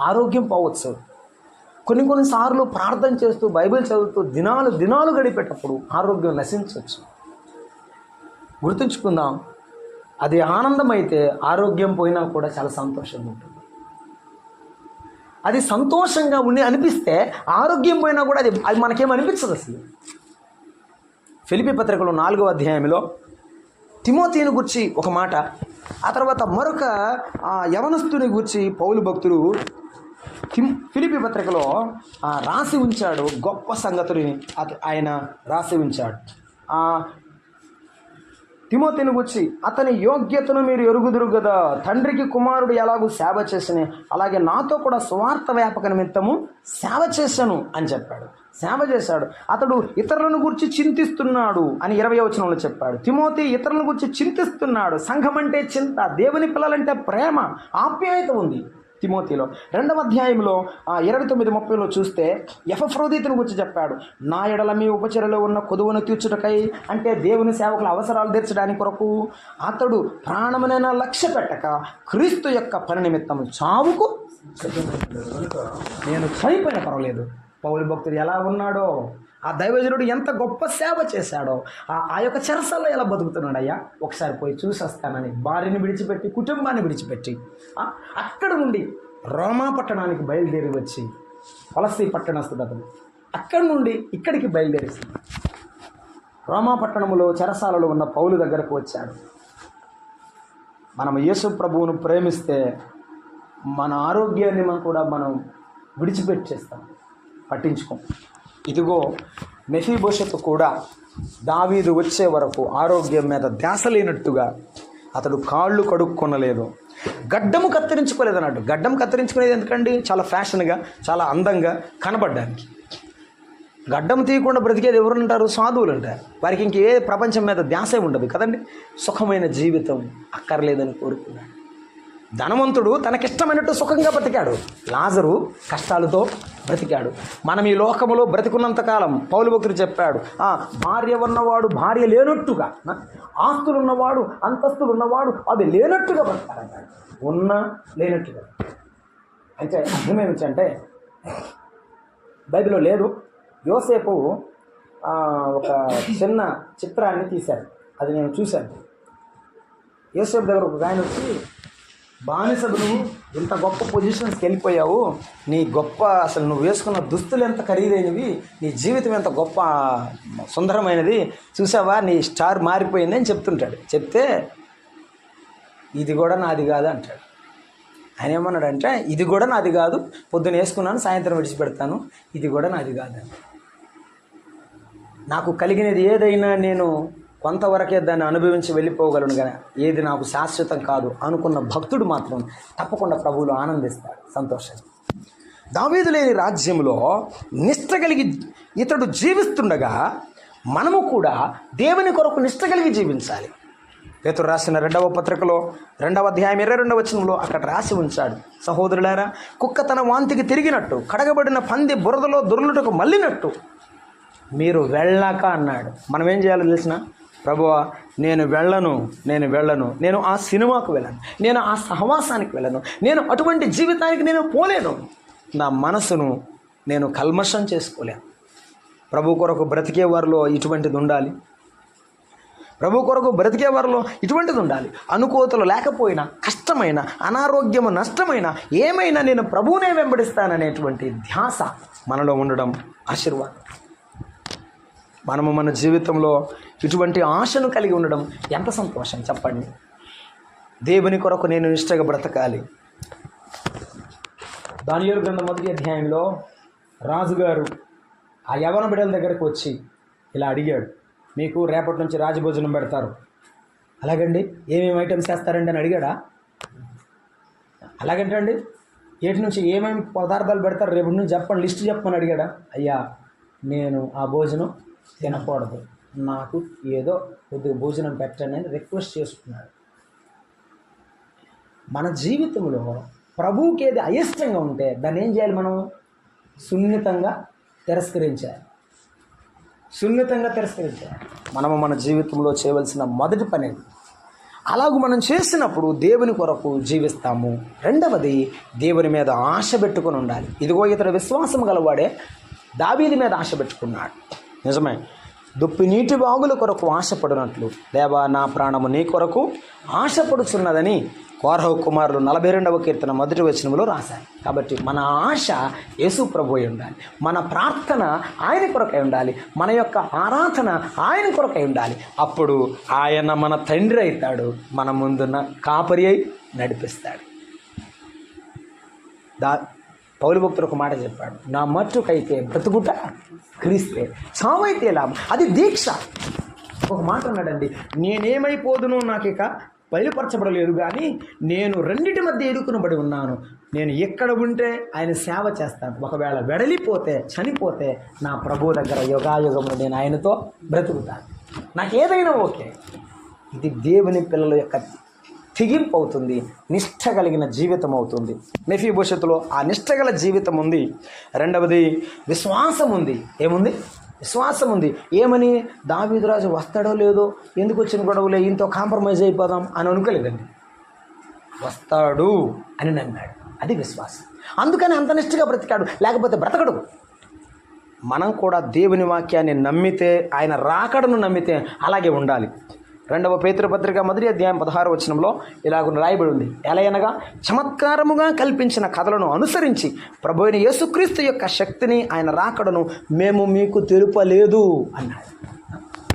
ఆరోగ్యం పోవచ్చు, కొన్నిసార్లు ప్రార్థన చేస్తూ బైబిల్ చదువుతూ దినాలు గడిపేటప్పుడు ఆరోగ్యం నశించవచ్చు. గుర్తుంచుకుందాం, అది ఆనందం అయితే ఆరోగ్యం పోయినా కూడా చాలా సంతోషంగా ఉంటుంది. అది సంతోషంగా ఉండి అనిపిస్తే ఆరోగ్యం పోయినా కూడా అది అది మనకేం అనిపించదు అసలు. ఫిలిప్పీ పత్రికలో 4వ అధ్యాయంలో తిమోతిని గురించి ఒక మాట, ఆ తర్వాత మరొక యవనస్తుని గురించి పౌలు భక్తుడు ఫిలిప్పీ పత్రికలో రాసి ఉంచాడు. గొప్ప సంగతుని ఆయన రాసి ఉంచాడు. తిమోతిని గురించి, అతని యోగ్యతను మీరు ఎరుగుదురు కదా, తండ్రికి కుమారుడు ఎలాగూ సేవ చేసిన అలాగే నాతో కూడా సువార్త వ్యాపక నిమిత్తము సేవ చేశాను అని చెప్పాడు. సేవ చేశాడు. అతడు ఇతరులను గురించి చింతిస్తున్నాడు అని 20వ వచనంలో చెప్పాడు. తిమోతి ఇతరులను గురించి చింతిస్తున్నాడు. సంఘం అంటే చింత, దేవుని పిల్లలంటే ప్రేమ, ఆప్యాయత ఉంది తిమోతిలో. 2వ అధ్యాయంలో 29-30లో చూస్తే ఎపఫ్రోదితుని గురించి చెప్పాడు. నా ఎడల మీ ఉపచర్యలో ఉన్న కొదువును తీర్చుటకై, అంటే దేవుని సేవకుల అవసరాలు తీర్చడానికి కొరకు అతడు ప్రాణమునైనా లక్ష్య పెట్టక క్రీస్తు యొక్క పని నిమిత్తం చావుకు నేను చనిపోయిన పర్వాలేదు. పౌలు భక్తుడు ఎలా ఉన్నాడో, ఆ దైవజనుడు ఎంత గొప్ప సేవ చేశాడో, ఆ యొక్క చెరసల్లో ఎలా బతుకుతున్నాడు అయ్యా, ఒకసారి పోయి చూసి వస్తానని భార్యని విడిచిపెట్టి, కుటుంబాన్ని విడిచిపెట్టి అక్కడ నుండి రోమా పట్టణానికి బయలుదేరి వచ్చి, కొలసీ పట్టణస్థుడు అతను, అక్కడి నుండి ఇక్కడికి బయలుదేరి రోమా పట్టణంలో చెరసాలలో ఉన్న పౌలు దగ్గరకు వచ్చాడు. మనం యేసు ప్రభువును ప్రేమిస్తే మన ఆరోగ్యాన్ని కూడా మనం విడిచిపెట్టేస్తాం, పట్టించుకోం. ఇదిగో మెఫీబోషెతు కూడా దావీదు వచ్చే వరకు ఆరోగ్యం మీద ధ్యాస లేనట్టుగా అతడు కాళ్ళు కడుక్కొనలేదు, గడ్డము కత్తిరించుకోలేదు అన్నట్టు. గడ్డం కత్తిరించుకునేది ఎందుకండి? చాలా ఫ్యాషన్గా, చాలా అందంగా కనబడడానికి. గడ్డం తీయకుండా బ్రతికేది ఎవరు అంటారు? సాధువులు అంటారు. వారికి ఇంకే ప్రపంచం మీద ధ్యాసే ఉండదు కదండి. సుఖమైన జీవితం అక్కర్లేదని కోరుకున్నాడు. ధనవంతుడు తనకిష్టమైనట్టు సుఖంగా బ్రతికాడు, లాజరు కష్టాలతో బ్రతికాడు. మనం ఈ లోకములో బ్రతికున్నంతకాలం పౌలు భక్తుడు చెప్పాడు, భార్య ఉన్నవాడు భార్య లేనట్టుగా, ఆస్తులు ఉన్నవాడు అంతస్తులు ఉన్నవాడు అది లేనట్టుగా బ్రతకాలంటాడు. ఉన్న లేనట్టుగా అంటే అర్థమేమిటంటే, బైబిల్లో లేదు. యోసేపు ఒక చిన్న చిత్రాన్ని తీశారు, అది నేను చూశాను. యోసేపు దగ్గర ఒక ఆయన వచ్చి, బానిసలు నువ్వు ఇంత గొప్ప పొజిషన్స్కి వెళ్ళిపోయావు, నీ గొప్ప అసలు నువ్వు వేసుకున్న దుస్తులు ఎంత ఖరీదైనవి, నీ జీవితం ఎంత గొప్ప సుందరమైనది, చూసావా నీ స్టార్ మారిపోయింది అని చెప్తుంటాడు. చెప్తే ఇది కూడా నాది కాదు అంటాడు. ఆయన ఏమన్నాడంటే, ఇది కూడా నాది కాదు, పొద్దున వేసుకున్నాను సాయంత్రం విడిచిపెడతాను, ఇది కూడా నాది కాదని. నాకు కలిగినది ఏదైనా నేను కొంతవరకే దాన్ని అనుభవించి వెళ్ళిపోగలను, కానీ ఏది నాకు శాశ్వతం కాదు అనుకున్న భక్తుడు మాత్రం తప్పకుండా ప్రభువులో ఆనందిస్తాడు, సంతోషం. దావీదు లేని రాజ్యంలో నిష్ట కలిగి ఇతడు జీవిస్తుండగా మనము కూడా దేవుని కొరకు నిష్ట కలిగి జీవించాలి. పేతురు రాసిన 2వ పత్రికలో 2వ అధ్యాయం 22వ వచనంలో అక్కడ రాసి ఉంచాడు, సహోదరులారా, కుక్క తన వాంతికి తిరిగినట్టు, కడగబడిన పంది బురదలో దొర్లుటకు మళ్ళినట్టు మీరు వెళ్ళాక అన్నాడు. మనం ఏం చేయాలో తెలిసిన, ప్రభువా నేను వెళ్ళను, నేను ఆ సినిమాకు వెళ్ళను, నేను ఆ సహవాసానికి వెళ్ళను, నేను అటువంటి జీవితానికి నేను పోలేను, నా మనసును నేను కల్మషం చేసుకోలేను. ప్రభు కొరకు బ్రతికే వారిలో ఇటువంటిది ఉండాలి. ప్రభు కొరకు బ్రతికే వారిలో ఇటువంటిది ఉండాలి. అనుకోతలు లేకపోయినా, కష్టమైన, అనారోగ్యము, నష్టమైన, ఏమైనా నేను ప్రభువునే వెంబడిస్తాననేటువంటి ధ్యాస మనలో ఉండడం ఆశీర్వాదం. మనము మన జీవితంలో ఇటువంటి ఆశను కలిగి ఉండడం ఎంత సంతోషం చెప్పండి. దేవుని కొరకు నేను నిష్ఠగా బ్రతకాలి. దానియేలు గ్రంథం 1వ అధ్యాయంలో రాజుగారు ఆ యవన బిడ్డల దగ్గరకు వచ్చి ఇలా అడిగాడు, మీకు రేపటి నుంచి రాజభోజనం పెడతారు, అలాగండి ఏమేమి ఐటమ్స్ చేస్తారండి అని అడిగాడా? అలాగంటే అండి ఏటి నుంచి ఏమేమి పదార్థాలు పెడతారు రేపటి నుంచి చెప్పండి, లిస్ట్ చెప్పమని అడిగాడా? అయ్యా నేను ఆ భోజనం తినకూడదు, నాకు ఏదో కొద్దిగా భోజనం పెట్టండి అని రిక్వెస్ట్ చేసుకున్నాడు. మన జీవితంలో ప్రభువుకి ఏది అయిష్టంగా ఉంటే దాన్ని ఏం చేయాలి? మనం సున్నితంగా తిరస్కరించాలి. మనము మన జీవితంలో చేయవలసిన మొదటి పని. అలాగూ మనం చేసినప్పుడు దేవుని కొరకు జీవిస్తాము. రెండవది, దేవుని మీద ఆశ పెట్టుకుని ఉండాలి. ఇదిగో ఇతడు విశ్వాసం గలవాడే దావీదు మీద ఆశ పెట్టుకున్నాడు. నిజమే, దుప్పి నీటి బాగుల కొరకు ఆశపడినట్లు దేవా నా ప్రాణము నీ కొరకు ఆశపడుచున్నదని కోరహు కుమారులు 42వ కీర్తన 1వ వచనంలో రాశారు. కాబట్టి మన ఆశ యేసు ప్రభు అయి ఉండాలి, మన ప్రార్థన ఆయన కొరకై ఉండాలి, మన యొక్క ఆరాధన ఆయన కొరకై ఉండాలి. అప్పుడు ఆయన మన తండ్రి అవుతాడు, మన ముందున్న కాపరి అయి నడిపిస్తాడు. పౌలు భక్తుడు ఒక మాట చెప్పాడు, నా మట్టుకైతే బ్రతుకుట క్రీస్తే, చావైతే లాభం. అది దీక్ష. ఒక మాట అన్నాడండి, నేనేమైపోదునో నాకు ఇక బయలుపరచబడలేదు, కానీ నేను రెండిటి మధ్య ఎదుకునబడి ఉన్నాను. నేను ఎక్కడ ఉంటే ఆయన సేవ చేస్తాను. ఒకవేళ వెడలిపోతే, చనిపోతే నా ప్రభు దగ్గర యుగాయుగంలో నేను ఆయనతో బ్రతుకుతాను. నాకేదైనా ఓకే. ఇది దేవుని పిల్లల యొక్క తెగింపు అవుతుంది, నిష్ఠ కలిగిన జీవితం అవుతుంది. మెఫీబోషెతులో ఆ నిష్ఠ గల జీవితం ఉంది. రెండవది విశ్వాసం ఉంది. ఏముంది? విశ్వాసం ఉంది. ఏమని? దావీదురాజు వస్తాడో లేదో, ఎందుకు వచ్చిన గొడవలే, ఇంతో కాంప్రమైజ్ అయిపోదాం అని అనుకోలేదండి. వస్తాడు అని నమ్మాడు. అది విశ్వాసం. అందుకని అంత నిష్ఠగా బ్రతికాడు, లేకపోతే బ్రతకడు. మనం కూడా దేవుని వాక్యాన్ని నమ్మితే, ఆయన రాకడను నమ్మితే అలాగే ఉండాలి. 2వ పేతురు పత్రిక 1వ అధ్యాయం 16వ వచనంలో ఇలాగ రాయబడి ఉంది, ఎలయనగా చమత్కారముగా కల్పించిన కథలను అనుసరించి ప్రభు అయిన యేసుక్రీస్తు యొక్క శక్తిని, ఆయన రాకడను మేము మీకు తెలుపలేదు అన్నాడు.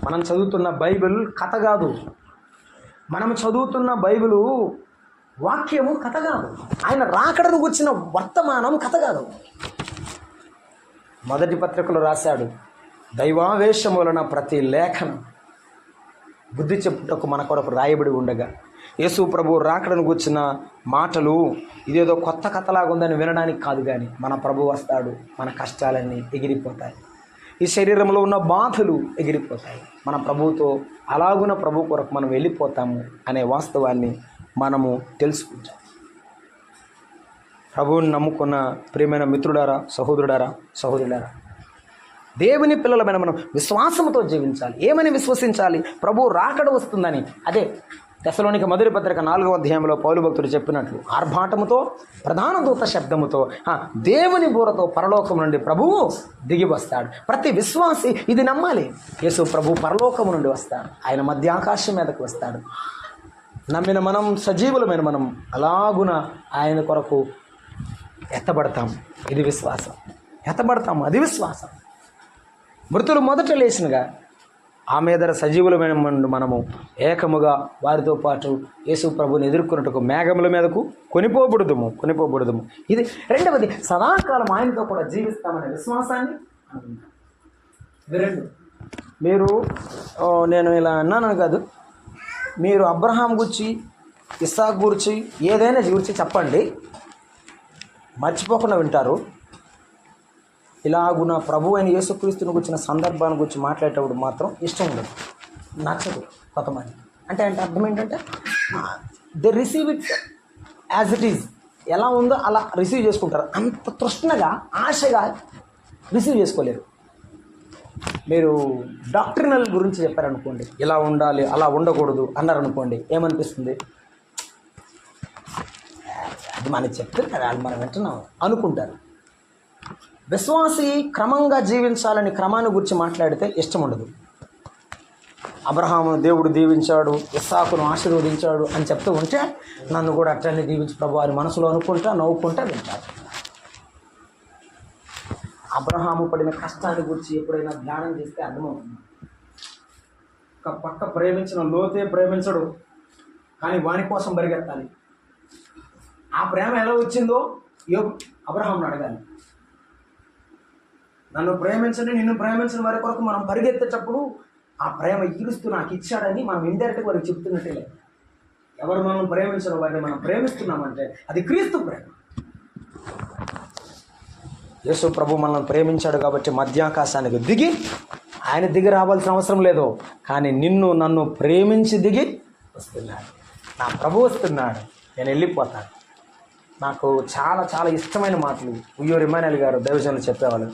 మనం చదువుతున్న బైబిల్ కథ కాదు. మనం చదువుతున్న బైబిలు వాక్యము కథ కాదు. ఆయన రాకడను గుర్చిన వర్తమానం కథ కాదు. మొదటి పత్రికలో రాశాడు, దైవావేశం వలన ప్రతి లేఖనం బుద్ధి చెప్పుటకు మన కొరకు రాయబడి ఉండగా, యేసు ప్రభు రాకడను కూర్చిన మాటలు ఇదేదో కొత్త కథలాగా ఉందని వినడానికి కాదు, కానీ మన ప్రభు వస్తాడు, మన కష్టాలన్నీ ఎగిరిపోతాయి, ఈ శరీరంలో ఉన్న బాధలు ఎగిరిపోతాయి, మన ప్రభువుతో అలాగున ప్రభు కొరకు మనం వెళ్ళిపోతాము అనే వాస్తవాన్ని మనము తెలుసుకుంటాం. ప్రభువుని నమ్ముకున్న ప్రియమైన మిత్రుడారా, సహోదరుడారా, దేవుని పిల్లలమైన మనం విశ్వాసంతో జీవించాలి. ఏమని విశ్వసించాలి? ప్రభు రాకడ వస్తుందని. అదే తెస్సలోనిక మొదటి పత్రిక 4వ అధ్యాయంలో పౌలు భక్తుడు చెప్పినట్లు, ఆర్భాటముతో, ప్రధాన దూత శబ్దముతో, దేవుని బూరతో పరలోకం నుండి ప్రభువు దిగి వస్తాడు. ప్రతి విశ్వాసి ఇది నమ్మాలి. యేసు ప్రభు పరలోకము నుండి వస్తాడు, ఆయన మధ్యాకాశం మీదకు వస్తాడు. నమ్మిన మనం, సజీవులమైన మనం అలాగున ఆయన కొరకు ఎత్తబడతాం. ఇది విశ్వాసం. ఎత్తబడతాము, అది విశ్వాసం. మృతులు మొదట లేచినగా ఆ మీదర సజీవులమైన మనము ఏకముగా వారితో పాటు యేసు ప్రభుని ఎదుర్కొన్నట్టుకు మేఘముల మీదకు కొనిపోబడుదుము. ఇది రెండవది, సదాకాలం ఆయనతో కూడా జీవిస్తామనే విశ్వాసాన్ని అనుకుంటాం. ఇది రెండు. మీరు నేను ఇలా అన్నాను కాదు, మీరు అబ్రహాం గురించి, ఇస్సాకు గురించి, ఏదైనా గురించి చెప్పండి, మర్చిపోకుండా వింటారు. ఇలాగున ప్రభు అయిన యేసుక్రీస్తుని గురించిన సందర్భాన్ని గురించి మాట్లాడేటప్పుడు మాత్రం ఇష్టం ఉండదు, నచ్చదు కొంతమంది. అంటే అర్థం ఏంటంటే, they receive it as it is, ఎలా ఉందో అలా రిసీవ్ చేసుకుంటారు. అంత తృష్ణగా, ఆశగా రిసీవ్ చేసుకోలేరు. మీరు డాక్ట్రినల్ గురించి చెప్పారనుకోండి, ఇలా ఉండాలి, అలా ఉండకూడదు అన్నారనుకోండి, ఏమనిపిస్తుంది? అది మనకి చెప్తున్నారు, అది మనం వింటున్నాం అనుకుంటారు. విశ్వాసి క్రమంగా జీవించాలని క్రమాన్ని గురించి మాట్లాడితే ఇష్టం ఉండదు. అబ్రహామును దేవుడు దీవించాడు, ఇస్సాకును ఆశీర్వదించాడు అని చెప్తూ ఉంటే, నన్ను కూడా అట్లనే దీవించి ప్రభు వారి మనసులో అనుకుంటా, నవ్వుకుంటా వింటారు. అబ్రహాము పడిన కష్టాన్ని గురించి ఎప్పుడైనా ధ్యానం చేస్తే అర్థమవుతుంది. ఒక పక్క ప్రేమించిన లోతే ప్రేమించడు, కానీ వాని కోసం పరిగెత్తాలి. ఆ ప్రేమ ఎలా వచ్చిందో అబ్రహామును అడగాలి. నన్ను ప్రేమించండి, నిన్ను ప్రేమించిన వారి కొరకు మనం పరిగెత్తేటప్పుడు ఆ ప్రేమ క్రీస్తు నాకు ఇచ్చాడని మనం ఇండైరెక్ట్గా వారికి చెప్తున్నట్టే లేదు. ఎవరు మనం ప్రేమించిన వారిని మనం ప్రేమిస్తున్నామంటే అది క్రీస్తు ప్రేమ. యేసు ప్రభు మనల్ని ప్రేమించాడు కాబట్టి మధ్యాకాశానికి దిగి, ఆయన దిగి రావాల్సిన అవసరం లేదు, కానీ నిన్ను నన్ను ప్రేమించి దిగి వస్తున్నాడు. నా ప్రభు వస్తున్నాడు, నేను వెళ్ళిపోతాను. నాకు చాలా చాలా ఇష్టమైన మాటలు ఉయ్యూరు ఇమానుయేల్ గారు దైవజనులు చెప్పేవాళ్ళు.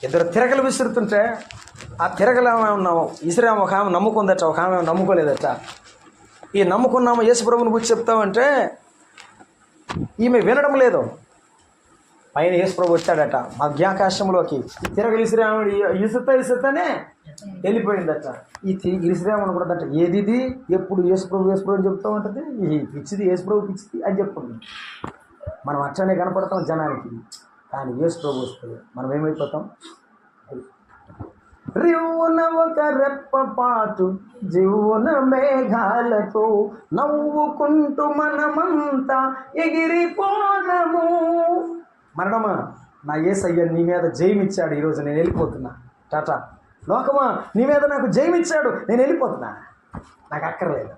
ఇద్దరు తిరగలు విసురుతుంటే ఆ తిరగలు విసిరాము, ఒక ఆమె నమ్ముకుందట, ఒక ఆమె నమ్ముకోలేదట. ఈ నమ్ముకున్నాము యేసు ప్రభుని గురించి చెప్తామంటే ఈమె వినడం లేదు. పైన యేసు ప్రభు వచ్చాడట మధ్యాకాశంలోకి. తిరగలిసిరాముడు ఇసుతనే వెళ్ళిపోయిందట. ఈ గిరిశ్రాముడు కూడా అంట ఏది ఇది, ఎప్పుడు యేసు ప్రభు అని చెప్తూ ఉంటుంది, ఈ పిచ్చిది యేసు ప్రభు పిచ్చిది అని చెప్తుంది. మనం అట్లనే కనపడతాం జనానికి, కానీ యేసు ప్రభు వస్తుంది మనం ఏమైపోతాం? రివ్వున ఒక రెప్పపాటు జివ్వున మేఘాలతో నవ్వుకుంటూ మనమంతా ఎగిరిపోదము. మరణమా, నా యేసయ్య నీ మీద జయమిచ్చాడు, ఈరోజు నేను వెళ్ళిపోతున్నా. టాటా. లోకమా, నీ మీద నాకు జయమిచ్చాడు, నేను వెళ్ళిపోతున్నా. నాకు అక్కర్లేదు.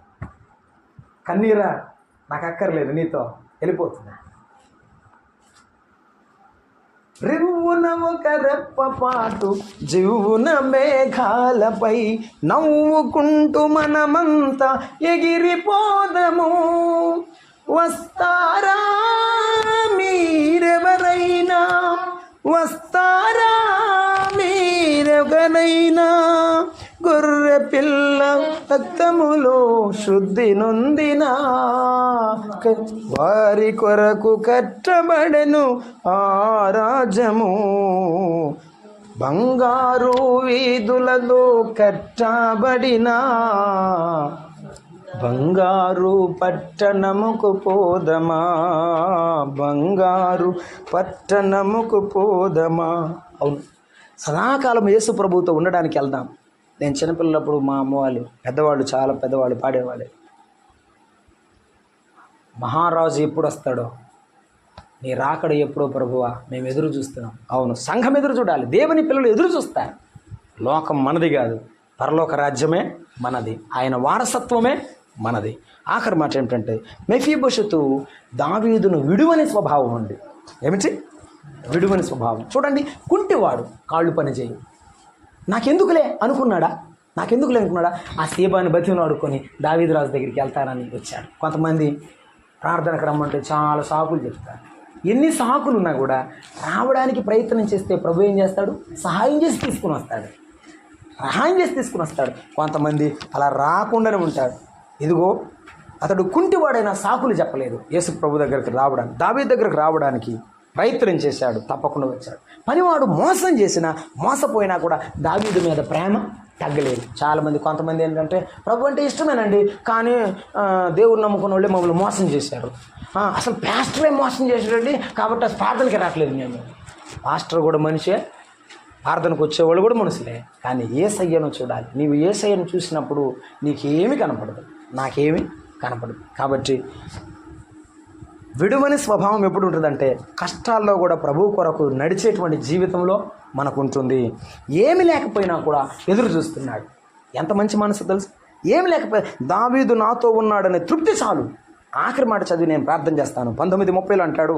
కన్నీరా, నాకు అక్కర్లేదు, నీతో వెళ్ళిపోతున్నా. రివ్వున ఒక రెప్పపాటు జివ్వున మేఘాలపై నవ్వుకుంటూ మనమంతా ఎగిరిపోదము. వస్తారా మీరెవరైనా, వస్తారా మీరెవరైనా, గొర్రె పిల్ల రక్తములో శుద్ధి నొందినా వారి కొరకు కట్టబడెను ఆ రాజ్యము. బంగారు వీధులలో కట్టబడిన బంగారు పట్టణముకు పోదమా, బంగారు పట్టణముకు పోదమా. అవును, సదాకాలం యేసు ప్రభువుతో ఉండడానికి వెళ్దాం. నేను చిన్నపిల్లలప్పుడు మా అమ్మ వాళ్ళు పెద్దవాళ్ళు, చాలా పెద్దవాళ్ళు పాడేవాళ్ళే, మహారాజు ఎప్పుడు వస్తాడో, నీ రాకడ ఎప్పుడో ప్రభువా మేము ఎదురు చూస్తున్నాం. అవును, సంఘం ఎదురు చూడాలి, దేవుని పిల్లలు ఎదురు చూస్తారు. లోకం మనది కాదు, పరలోక రాజ్యమే మనది, ఆయన వారసత్వమే మనది. ఆఖరి మాట ఏంటంటే, మెఫీబోషెతు దావీదును విడువని స్వభావం ఉంది. ఏమిటి? విడువని స్వభావం. చూడండి, కుంటివాడు, కాళ్ళు పని చేయి, నాకెందుకులే అనుకున్నాడా? ఆ సేబాన్ని బతిని ఆడుకొని దావీదు రాజు దగ్గరికి వెళ్తానని వచ్చాడు. కొంతమంది ప్రార్థనకు రమ్మంటే చాలా సాకులు చెప్తారు. ఎన్ని సాకులు ఉన్నా కూడా రావడానికి ప్రయత్నం చేస్తే ప్రభు ఏం చేస్తాడు? సహాయం చేసి తీసుకుని వస్తాడు. కొంతమంది అలా రాకుండానే ఉంటాడు. ఇదిగో అతడు కుంటివాడైనా సాకులు చెప్పలేదు యేసు ప్రభు దగ్గరికి రావడానికి, దావీదు దగ్గరికి రావడానికి ప్రయత్నం చేశాడు, తప్పకుండా వచ్చాడు. పనివాడు మోసం చేసినా మోసపోయినా కూడా దావీదు మీద ప్రేమ తగ్గలేదు. చాలామంది, కొంతమంది ఏంటంటే ప్రభు అంటే ఇష్టమేనండి, కానీ దేవుడు నమ్ముకున్న వాళ్ళే మమ్మల్ని మోసం చేశారు. అసలు పాస్టరే మోసం చేశాడండి, కాబట్టి ప్రార్థనకి రావట్లేదు. మేము పాస్టర్ కూడా మనిషే, ప్రార్థనకు వచ్చేవాళ్ళు కూడా మనుషులే, కానీ యేసయ్యను చూడాలి. నీవు యేసయ్యను చూసినప్పుడు నీకేమీ కనపడదు, నాకేమీ కనపడదు. కాబట్టి విడువని స్వభావం ఎప్పుడు ఉంటుందంటే, కష్టాల్లో కూడా ప్రభువు కొరకు నడిచేటువంటి జీవితంలో మనకు ఉంటుంది. ఏమి లేకపోయినా కూడా ఎదురు చూస్తున్నాడు. ఎంత మంచి మనసు తెలుసు. ఏమి లేకపోయినా దావీదు నాతో ఉన్నాడనే తృప్తి చాలు. ఆఖరి మాట చదివి నేను ప్రార్థన చేస్తాను. 19:30 అంటాడు,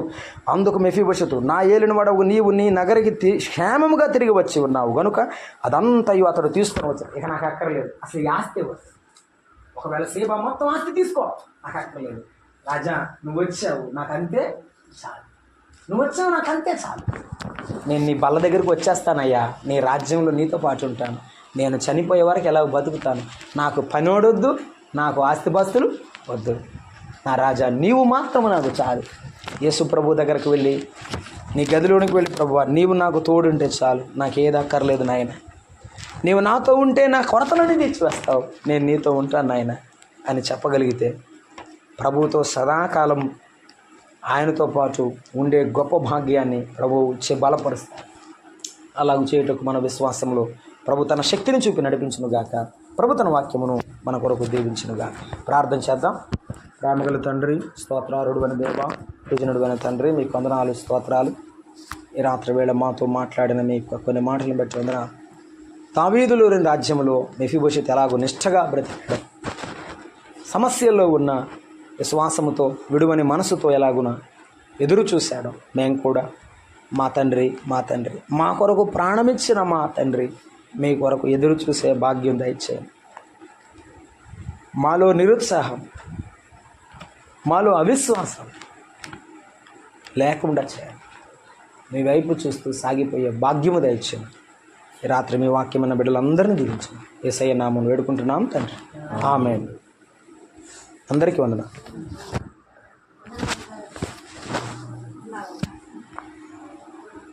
అందుకు మెఫీబోషెతు, నా ఏలినవాడవు నీవు నీ నగరికి క్షేమముగా తిరిగి వచ్చి ఉన్నావు గనుక అదంతయు అతడు తీసుకొని వచ్చాడు. ఇక నాకు అక్కర్లేదు, అసలు ఈ ఆస్తి ఒకవేళ సేవ మొత్తం ఆస్తి తీసుకో, నాకు అక్కర్లేదు. రాజా, నువ్వు వచ్చావు, నాకంతే చాలు. నేను నీ బల్ల దగ్గరికి వచ్చేస్తానయ్యా, నీ రాజ్యంలో నీతో పాటు ఉంటాను. నేను చనిపోయే వరకు ఎలా బతుకుతాను. నాకు పనోడొద్దు, నాకు ఆస్తిపాస్తులు వద్దు. నా రాజా, నీవు మాత్రము నాకు చాలు. యేసు ప్రభు దగ్గరికి వెళ్ళి, నీ గదిలోనికి వెళ్ళి, ప్రభువా నీవు నాకు తోడుంటే చాలు, నాకేది అక్కర్లేదు నాయన. నీవు నాతో ఉంటే నా కొరతలని తెచ్చివేస్తావు, నేను నీతో ఉంటాను నాయన అని చెప్పగలిగితే ప్రభువుతో సదాకాలం ఆయనతో పాటు ఉండే గొప్ప భాగ్యాన్ని ప్రభువు బలపరుస్తాడు. అలాగ చేయుటకు మన విశ్వాసంలో ప్రభు తన శక్తిని చూపి నడిపించునుగాక. ప్రభు తన వాక్యమును మన కొరకు దీవించునుగాక. ప్రార్థన చేద్దాం. ప్రేమగల తండ్రి, స్తోత్రారుడు అని దేవా, పూజనుడు అని తండ్రి, మీకు వందనాలు, స్తోత్రాలు. ఈ రాత్రి వేళ మాతో మాట్లాడిన మీ కొన్ని మాటలను బట్టి వందనాలు. దావీదులోని రాజ్యంలో మెఫీబోషెతు ఎలాగో నిష్ఠగా బ్రతికాడు, సమస్యల్లో ఉన్న విశ్వాసముతో విడువని మనసుతో ఎలాగున ఎదురు చూశాడు. మేము కూడా మా తండ్రి మా కొరకు ప్రాణమిచ్చిన మా తండ్రి, మీ కొరకు ఎదురు చూసే భాగ్యం దయచేయండి. మాలో నిరుత్సాహం, మాలో అవిశ్వాసం లేకుండా చేయండి. మీ వైపు చూస్తూ సాగిపోయే భాగ్యము దయచేయండి. ఈ రాత్రి మీ వాక్యమైన బిడ్డలందరినీ దీవించండి. యేసయ్య నామమున వేడుకుంటున్నాం తండ్రి, ఆమేన్. అందరికీ వందనాలు.